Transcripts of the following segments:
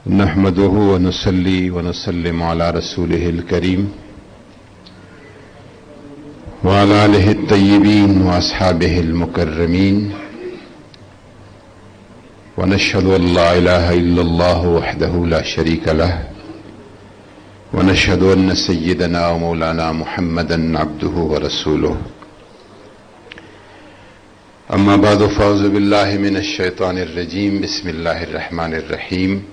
نحمده ونصلي ونسلم على رسوله الكريم وعلى آله الطيبين وأصحابه المكرمين ونشهد أن لا إله إلا الله وحده لا شريك له ونشهد أن سيدنا ومولانا محمدا عبده ورسوله أما بعد فأعوذ بالله من الشيطان الرجيم بسم الله الرحمن الرحيم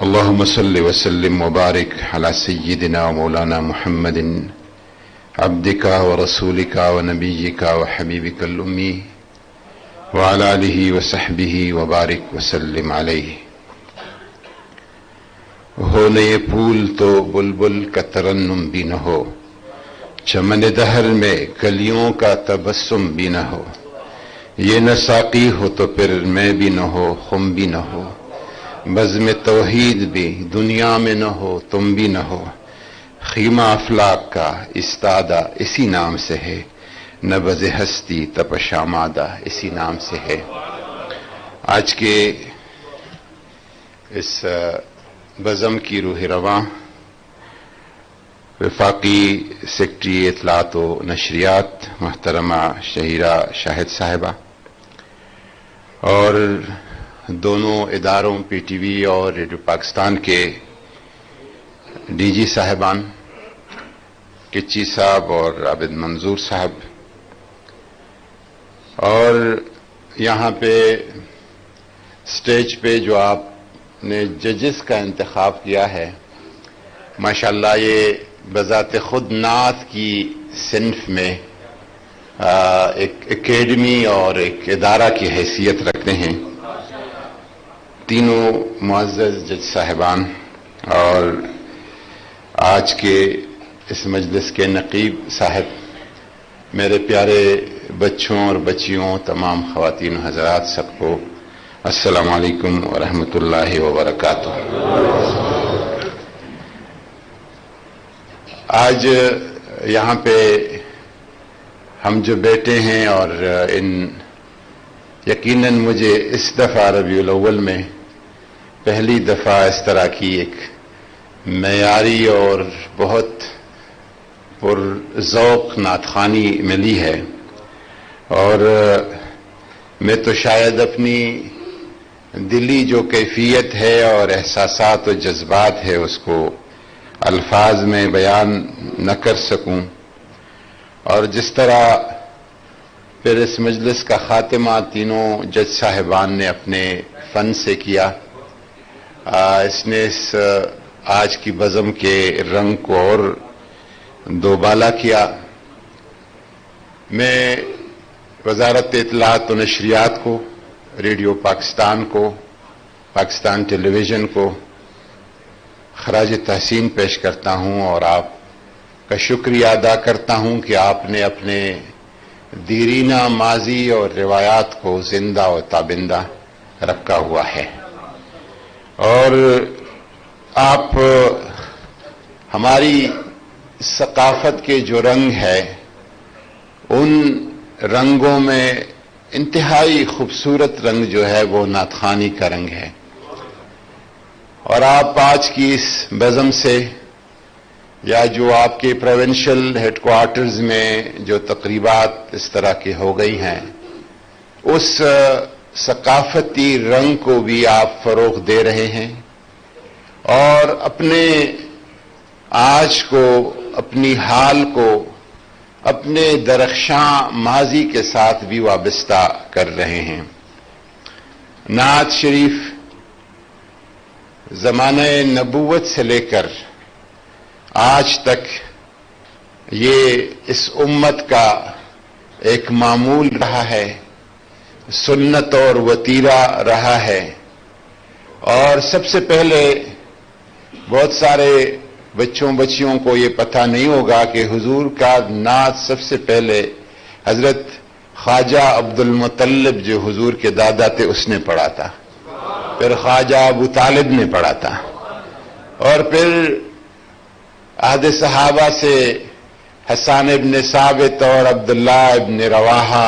اللهم صل وسلم وبارك على سيدنا ومولانا محمد عبدك ورسولك ونبيك وحبيبك الأمي وعلى آله وصحبه وبارك وسلم عليه. ہونے یہ پھول تو بلبل کا ترنم بھی نہ ہو، چمن دہر میں کلیوں کا تبسم بھی نہ ہو، یہ نہ ساقی ہو تو پھر میں بھی نہ ہو، خم بھی نہ ہو، بزم توحید بھی دنیا میں نہ ہو، تم بھی نہ ہو، خیمہ افلاک کا استادہ اسی نام سے ہے، نبض ہستی تپشامادہ اسی نام سے ہے. آج کے اس بزم کی روح رواں وفاقی سیکٹری اطلاعات و نشریات محترمہ شہیرہ شاہد صاحبہ اور دونوں اداروں پی ٹی وی اور ریڈیو پاکستان کے ڈی جی صاحبان کچی صاحب اور عابد منظور صاحب، اور یہاں پہ اسٹیج پہ جو آپ نے ججز کا انتخاب کیا ہے، ماشاءاللہ یہ بذات خود نعت کی صنف میں ایک اکیڈمی اور ایک ادارہ کی حیثیت رکھتے ہیں. تینوں معزز جج صاحبان اور آج کے اس مجلس کے نقیب صاحب، میرے پیارے بچوں اور بچیوں، تمام خواتین و حضرات، سب کو السلام علیکم ورحمۃ اللہ وبرکاتہ. آج یہاں پہ ہم جو بیٹھے ہیں اور یقیناً مجھے اس دفعہ ربیع الاول میں پہلی دفعہ اس طرح کی ایک معیاری اور بہت پرذوق نعت خوانی ملی ہے، اور میں تو شاید اپنی دلی جو کیفیت ہے اور احساسات و جذبات ہے اس کو الفاظ میں بیان نہ کر سکوں. اور جس طرح پھر اس مجلس کا خاتمہ تینوں جج صاحبان نے اپنے فن سے کیا، اس نے اس آج کی بزم کے رنگ کو اور دوبالا کیا. میں وزارت اطلاعات و نشریات کو، ریڈیو پاکستان کو، پاکستان ٹیلی ویژن کو خراج تحسین پیش کرتا ہوں اور آپ کا شکریہ ادا کرتا ہوں کہ آپ نے اپنے دیرینہ ماضی اور روایات کو زندہ و تابندہ رکھا ہوا ہے، اور آپ ہماری ثقافت کے جو رنگ ہے ان رنگوں میں انتہائی خوبصورت رنگ جو ہے وہ نعت خوانی کا رنگ ہے. اور آپ آج کی اس بزم سے یا جو آپ کے پروونشل ہیڈ کوارٹرز میں جو تقریبات اس طرح کی ہو گئی ہیں، اس ثقافتی رنگ کو بھی آپ فروغ دے رہے ہیں، اور اپنے آج کو، اپنی حال کو اپنے درخشاں ماضی کے ساتھ بھی وابستہ کر رہے ہیں. نعت شریف زمانہ نبوت سے لے کر آج تک یہ اس امت کا ایک معمول رہا ہے، سنت اور وتیرہ رہا ہے. اور سب سے پہلے بہت سارے بچوں بچیوں کو یہ پتہ نہیں ہوگا کہ حضور کا نعت سب سے پہلے حضرت خواجہ عبد المطلب جو حضور کے دادا تھے اس نے پڑھا تھا، پھر خواجہ ابو طالب نے پڑھا تھا، اور پھر عہد صحابہ سے حسان ابن ثابت اور عبداللہ ابن رواحہ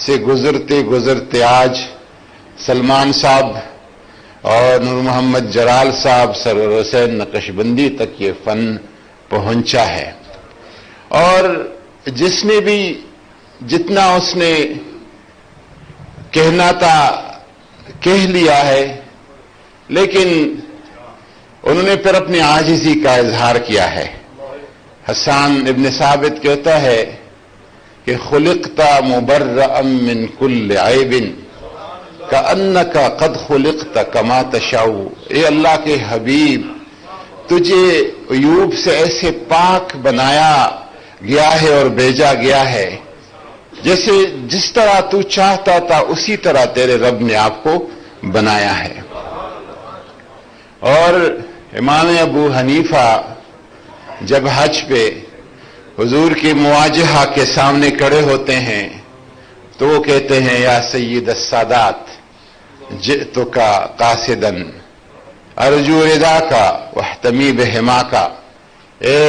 سے گزرتے گزرتے آج سلمان صاحب اور نور محمد جلال صاحب سرور حسین نقشبندی تک یہ فن پہنچا ہے. اور جس نے بھی جتنا اس نے کہنا تھا کہہ لیا ہے، لیکن انہوں نے پھر اپنی عاجزی کا اظہار کیا ہے. حسان ابن ثابت کہتا ہے کہ خلقت مبرأ من کل عیب کأنک قد خلقت کما تشاء. اے اللہ کے حبیب، تجھے عیوب سے ایسے پاک بنایا گیا ہے اور بھیجا گیا ہے جیسے جس طرح تو چاہتا تھا اسی طرح تیرے رب نے آپ کو بنایا ہے. اور امام ابو حنیفہ جب حج پہ حضور کی مواجہہ کے سامنے کھڑے ہوتے ہیں تو وہ کہتے ہیں یا سید السادات جئتک قاصدا ارجو رضاک واحتمی بحماک. اے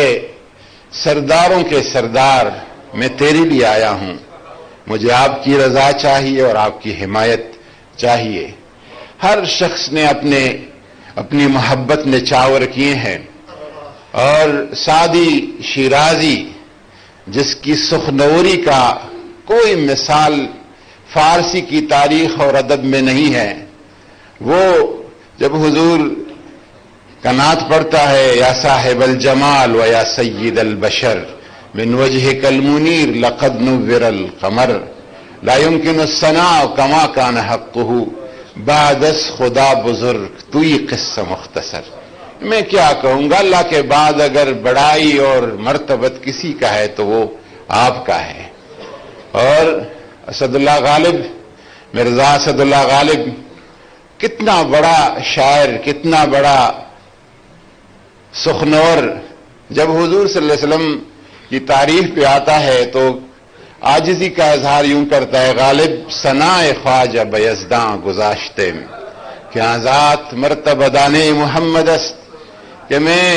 سرداروں کے سردار، میں تیرے لیے آیا ہوں، مجھے آپ کی رضا چاہیے اور آپ کی حمایت چاہیے. ہر شخص نے اپنی محبت نچاور کیے ہیں، اور سعدی شیرازی جس کی سخنوری کا کوئی مثال فارسی کی تاریخ اور ادب میں نہیں ہے، وہ جب حضور کا نعت پڑھتا ہے یا صاحب الجمال و یا سید البشر من وجهك المنیر لقد نور القمر لا يمكن الثناء كما كان حقه بعد از خدا بزرگ توئی قصہ مختصر. میں کیا کہوں گا، اللہ کے بعد اگر بڑائی اور مرتبت کسی کا ہے تو وہ آپ کا ہے. اور اسد اللہ غالب، مرزا اسد اللہ غالب کتنا بڑا شاعر، کتنا بڑا سخنور، جب حضور صلی اللہ علیہ وسلم کی تعریف پہ آتا ہے تو عاجزی کا اظہار یوں کرتا ہے، غالب ثناء خواجہ بیزداں گذاشتے میں کہ ذات مرتبہ دانے محمد است، کہ میں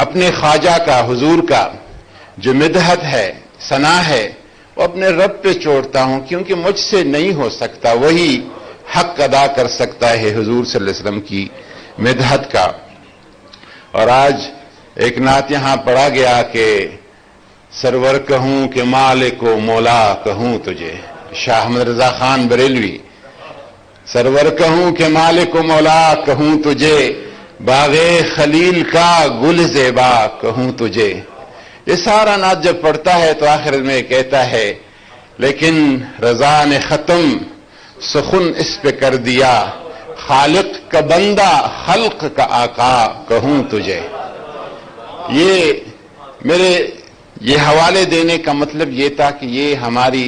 اپنے خواجہ کا، حضور کا جو مدحت ہے، ثنا ہے، وہ اپنے رب پہ چھوڑتا ہوں، کیونکہ مجھ سے نہیں ہو سکتا، وہی حق ادا کر سکتا ہے حضور صلی اللہ علیہ وسلم کی مدحت کا. اور آج ایک نعت یہاں پڑھا گیا کہ سرور کہوں کہ مالک و مولا کہوں تجھے، شاہ احمد رضا خان بریلوی. سرور کہوں کہ مالک و مولا کہوں تجھے، باغ خلیل کا گل زیبا کہوں تجھے. یہ سارا نعت جب پڑھتا ہے تو آخر میں کہتا ہے لیکن رضا نے ختم سخن اس پہ کر دیا، خالق کا بندہ خلق کا آقا کہوں تجھے. یہ حوالے دینے کا مطلب یہ تھا کہ یہ ہماری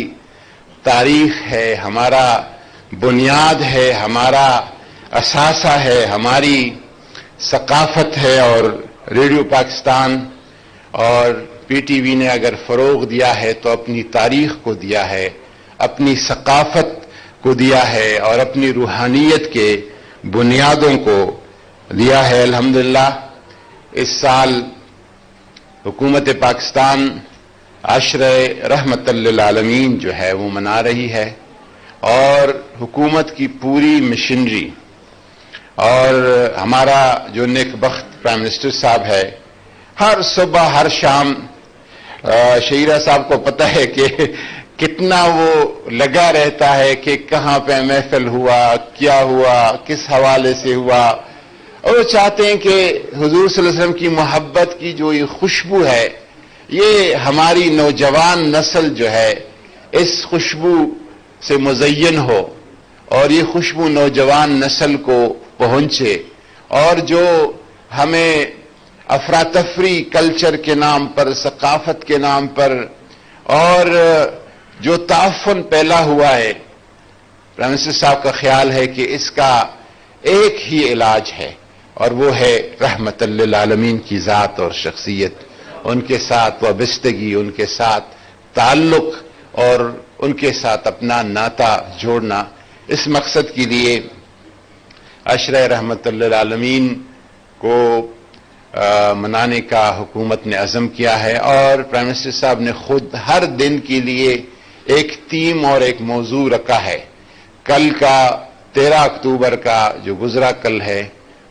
تاریخ ہے، ہمارا بنیاد ہے، ہمارا اثاثہ ہے، ہماری ثقافت ہے. اور ریڈیو پاکستان اور پی ٹی وی نے اگر فروغ دیا ہے تو اپنی تاریخ کو دیا ہے، اپنی ثقافت کو دیا ہے، اور اپنی روحانیت کے بنیادوں کو دیا ہے. الحمدللہ اس سال حکومت پاکستان عشرہ رحمت للعالمین جو ہے وہ منا رہی ہے، اور حکومت کی پوری مشنری اور ہمارا جو نیک بخت پرائم منسٹر صاحب ہے، ہر صبح ہر شام شہیرہ صاحب کو پتہ ہے کہ کتنا وہ لگا رہتا ہے کہ کہاں پہ محفل ہوا، کیا ہوا، کس حوالے سے ہوا. اور وہ چاہتے ہیں کہ حضور صلی اللہ علیہ وسلم کی محبت کی جو یہ خوشبو ہے، یہ ہماری نوجوان نسل جو ہے اس خوشبو سے مزین ہو، اور یہ خوشبو نوجوان نسل کو پہنچے. اور جو ہمیں افراتفری کلچر کے نام پر، ثقافت کے نام پر، اور جو تعفن پھیلا ہوا ہے، پرائم منسٹر صاحب کا خیال ہے کہ اس کا ایک ہی علاج ہے، اور وہ ہے رحمت للعالمین کی ذات اور شخصیت، ان کے ساتھ وابستگی، ان کے ساتھ تعلق اور ان کے ساتھ اپنا ناطہ جوڑنا. اس مقصد کے لیے عشرہ رحمت للعالمین کو منانے کا حکومت نے عزم کیا ہے، اور پرائم منسٹر صاحب نے خود ہر دن کے لیے ایک تھیم اور ایک موضوع رکھا ہے. کل کا 13 اکتوبر کا جو گزرا کل ہے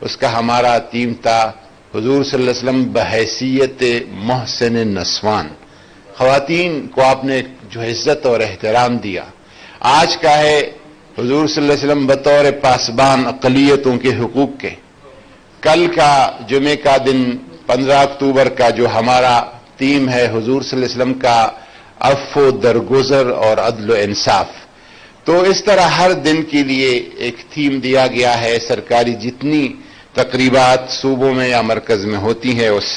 اس کا ہمارا تھیم تھا حضور صلی اللہ علیہ وسلم بحیثیت محسن نسوان. خواتین کو آپ نے جو عزت اور احترام دیا. آج کا ہے حضور صلی اللہ علیہ وسلم بطور پاسبان اقلیتوں کے حقوق کے. کل کا جمعے کا دن 15 اکتوبر کا جو ہمارا تھیم ہے حضور صلی اللہ علیہ وسلم کا عفو درگزر اور عدل و انصاف. تو اس طرح ہر دن کے لیے ایک تھیم دیا گیا ہے. سرکاری جتنی تقریبات صوبوں میں یا مرکز میں ہوتی ہیں اس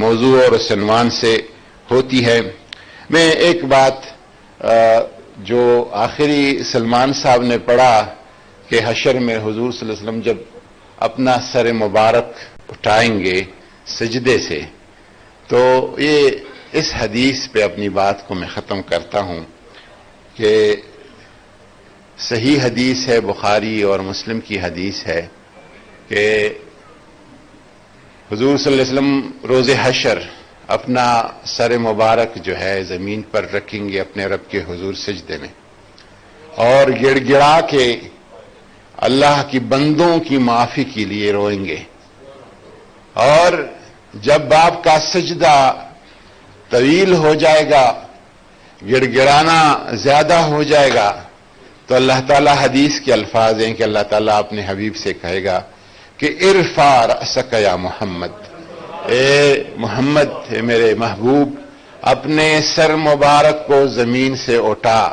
موضوع اور اس عنوان سے ہوتی ہے. میں ایک بات جو آخری سلمان صاحب نے پڑھا کہ حشر میں حضور صلی اللہ علیہ وسلم جب اپنا سر مبارک اٹھائیں گے سجدے سے، تو یہ اس حدیث پہ اپنی بات کو میں ختم کرتا ہوں کہ صحیح حدیث ہے، بخاری اور مسلم کی حدیث ہے کہ حضور صلی اللہ علیہ وسلم روز حشر اپنا سر مبارک جو ہے زمین پر رکھیں گے اپنے رب کے حضور سجدے میں، اور گڑ گڑا کے اللہ کی بندوں کی معافی کے لیے روئیں گے. اور جب آپ کا سجدہ طویل ہو جائے گا، گڑ گڑانا زیادہ ہو جائے گا، تو اللہ تعالیٰ حدیث کے الفاظ ہیں کہ اللہ تعالیٰ اپنے حبیب سے کہے گا کہ ارفع رأسک یا محمد، اے محمد، اے میرے محبوب، اپنے سر مبارک کو زمین سے اٹھا،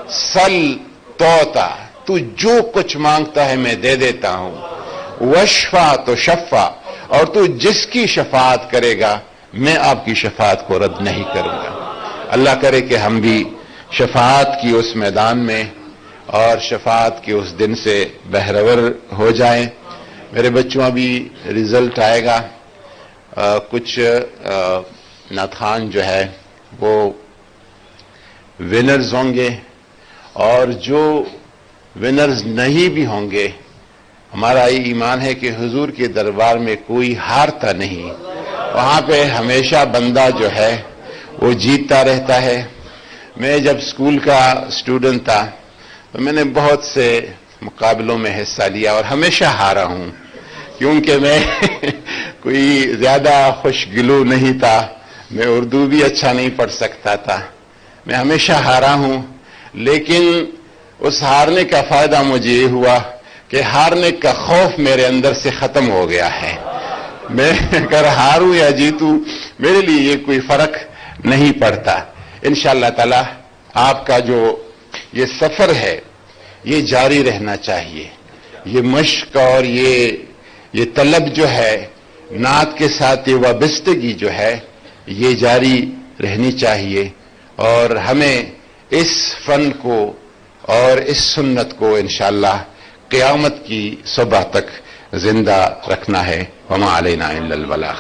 سل توتا، تو جو کچھ مانگتا ہے میں دے دیتا ہوں، وشفا تو شفا، اور تو جس کی شفاعت کرے گا میں آپ کی شفاعت کو رد نہیں کروں گا. اللہ کرے کہ ہم بھی شفاعت کی اس میدان میں اور شفاعت کے اس دن سے بہرور ہو جائیں. میرے بچوں ابھی رزلٹ آئے گا، کچھ ناتخوان جو ہے وہ ونرز ہوں گے، اور جو ونرز نہیں بھی ہوں گے، ہمارا یہ ایمان ہے کہ حضور کے دربار میں کوئی ہارتا نہیں، وہاں پہ ہمیشہ بندہ جو ہے وہ جیتتا رہتا ہے. میں جب اسکول کا اسٹوڈنٹ تھا تو میں نے بہت سے مقابلوں میں حصہ لیا اور ہمیشہ ہارا ہوں، کیونکہ میں کوئی زیادہ خوش گلو نہیں تھا، میں اردو بھی اچھا نہیں پڑھ سکتا تھا، میں ہمیشہ ہارا ہوں. لیکن اس ہارنے کا فائدہ مجھے یہ ہوا کہ ہارنے کا خوف میرے اندر سے ختم ہو گیا ہے. میں اگر ہاروں یا جیتوں میرے لیے یہ کوئی فرق نہیں پڑتا. انشاءاللہ تعالی آپ کا جو یہ سفر ہے یہ جاری رہنا چاہیے. یہ مشق اور یہ طلب جو ہے، نعت کے ساتھ یہ وابستگی جو ہے، یہ جاری رہنی چاہیے، اور ہمیں اس فن کو اور اس سنت کو انشاءاللہ قیامت کی صبح تک زندہ رکھنا ہے. وما علینا الا البلاغ.